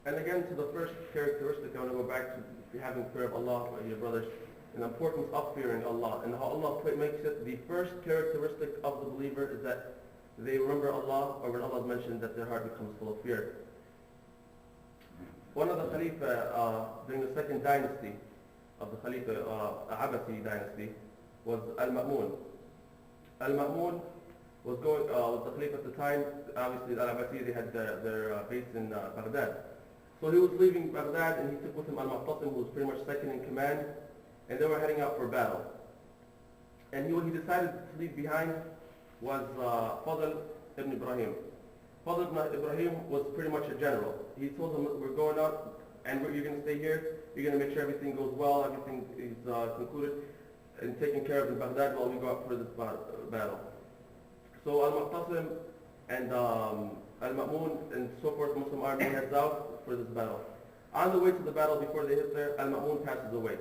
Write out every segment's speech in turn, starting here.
And again, to the first characteristic, I want to go back to having fear of Allah, your brothers, and the importance of fearing Allah, and how Allah makes it the first characteristic of the believer is that they remember Allah, or when Allah is mentioned, that their heart becomes full of fear. One of the Khalifa during the second dynasty of the Khalifa, Abbasi dynasty, was Al-Ma'mun. Al-Ma'mun was the Khalifa at the time. Obviously, the Al-Abbasi, they had their base in Baghdad. So he was leaving Baghdad, and he took with him Al-Mu'tasim, who was pretty much second in command, and they were heading out for battle. And what he decided to leave behind was Fadl ibn Ibrahim. Fadl ibn Ibrahim was pretty much a general. He told them, we're going out, and you're going to stay here. You're going to make sure everything goes well, everything is concluded, and taken care of in Baghdad while we go out for this battle. So Al-Mu'tasim and Al-Ma'mun and so forth, Muslim army heads out for this battle. On the way to the battle, before they hit there, Al-Ma'mun passes away.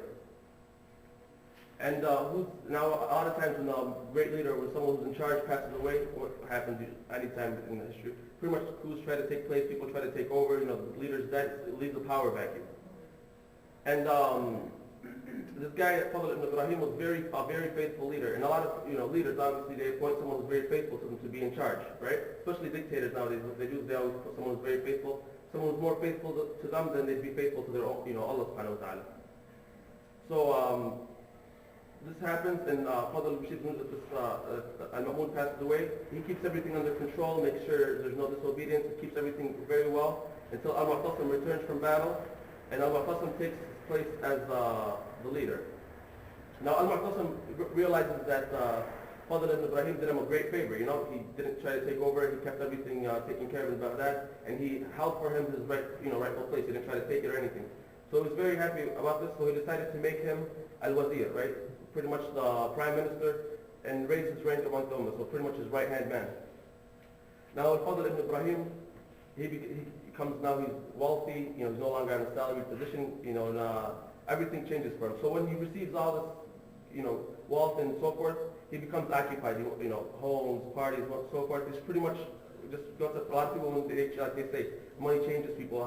And now a lot of times when a great leader, when someone who's in charge passes away, what happens any time in the history, pretty much coups try to take place, people try to take over, the leaders die, it leaves the power vacuum. And this guy, Fadl ibn Ibrahim, was a very faithful leader. And a lot of leaders, obviously, they appoint someone who's very faithful to them to be in charge, right? Especially dictators nowadays, what they do is they always put someone who's very faithful. Someone who's more faithful to them than they'd be faithful to their own, Allah subhanahu wa ta'ala. So this happens, and Fadl Mushir knows that Al-Ma'mun passes away. He keeps everything under control, makes sure there's no disobedience, he keeps everything very well until Al-Mu'tasim returns from battle, and Al-Mu'tasim takes his place as the leader. Now Al-Mu'tasim realizes that Fadl ibn Ibrahim did him a great favor. He didn't try to take over, he kept everything taken care of in Baghdad, and he held for him his rightful place. He didn't try to take it or anything. So he was very happy about this, so he decided to make him al-wazir, right? Pretty much the prime minister, and raise his rank among the ummah, so pretty much his right-hand man. Now Fadl ibn Ibrahim, he becomes now, he's wealthy, he's no longer in a salaried position, and everything changes for him. So when he receives all this, wealth and so forth, he becomes occupied, homes, parties, so forth. It's pretty much just goes up. A lot of people, when they say, money changes people,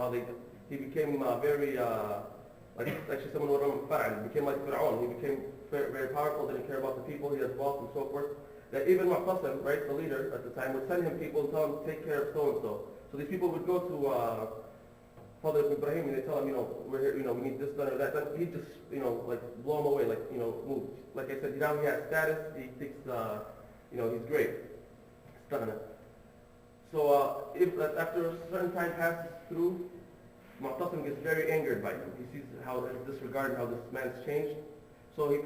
he became very, actually someone would remember Far'an, he became like Fir'aun. He became very, very powerful, didn't care about the people, he had wealth and so forth. That even Mu'tasim, right, the leader at the time, would send him people and tell him to take care of so-and-so. So these people would go to Fadl ibn Ibrahim and they tell him, we're here, we need this done or that done. He'd just, blow him away, move. Like I said, now he has status, he thinks, he's great. So if after a certain time passes through, Mu'tasim gets very angered by him. He sees how disregarding how this man's changed. So he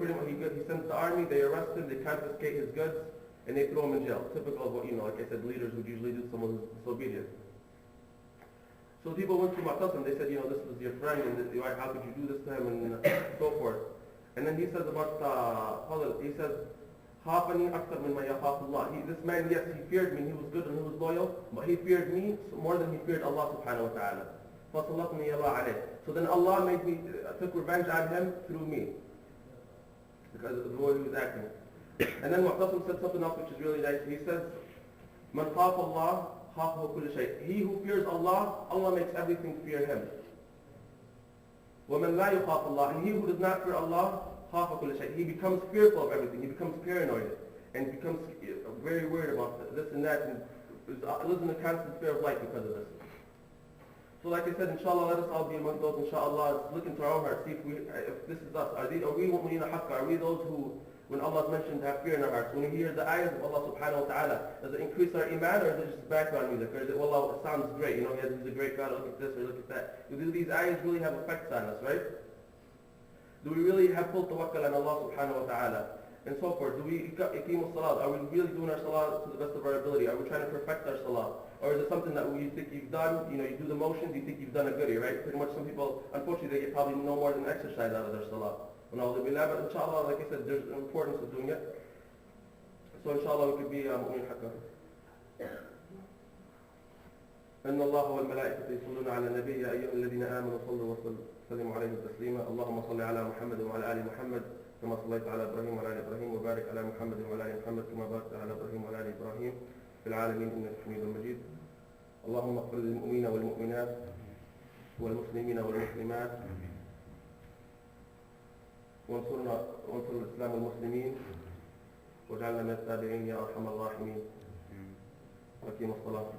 sends the army, they arrest him, they confiscate his goods, and they throw him in jail. Typical of what, like I said, leaders would usually do to someone who's disobedient. So people went to Mu'tasim, they said, this was your friend, and how could you do this to him, and so forth. And then he says about Fadl, he says, خافني أكثر مما يخاف الله. This man, yes, he feared me, he was good and he was loyal, but he feared me more than he feared Allah subhanahu wa ta'ala. فَصَلَّتْنِي اللَّهُ عَلَيْهِ. So then Allah took revenge on him through me, because of the way he was acting. And then Mu'tasim said something else which is really nice. He says, مَنْ خَافَ اللَّهُ خَافَهُ كُلُّ شَيْء. He who fears Allah, Allah makes everything fear him. وَمَنْ لَا يُخَافَ اللَّهُ. And he who does not fear Allah, خَافَ كُلُّ شَيْء. He becomes fearful of everything. He becomes paranoid and becomes very worried about this and that, and lives in a constant fear of life because of this. So like I said, inshallah, let us all be among those, inshallah, look into our own hearts, see if this is us. Are we mu'minina haqqa? Are we those who, when Allah is mentioned, have fear in our hearts? When we hear the ayahs of Allah subhanahu wa ta'ala, does it increase our iman, or is it just background music? Or is it, wallah, it sounds great, he's a great God, look at this, or look at that. Do these ayahs really have effects on us, right? Do we really have full tawakkul on Allah subhanahu wa ta'ala? And so forth. Do we iqim salat? Are we really doing our salah to the best of our ability? Are we trying to perfect our salah? Or is it something that you think you've done, you do the motions, you think you've done a goodie, right? Pretty much some people, unfortunately, they get probably no more than exercise out of their salah. But inshallah, like I said, there's an importance of doing it. So inshallah, we could be mu'min haqqa. إن الله والملائكة يصلون على النبي يا أيها الذين آمنوا صلوا وسلموا عليه تسليما اللهم صل على محمد وعلى آل محمد كما صليت على إبراهيم وعلى آل إبراهيم وبارك على محمد وعلى آل محمد كما باركت على إبراهيم وعلى آل إبراهيم في العالمين إنك حميد مجيد اللهم اغفر للمؤمنين والمؤمنات والمسلمين والمسلمات، وانصر الإسلام والمسلمين، واجعلنا من التابعين يا أرحم الراحمين. وأقيموا الصلاة.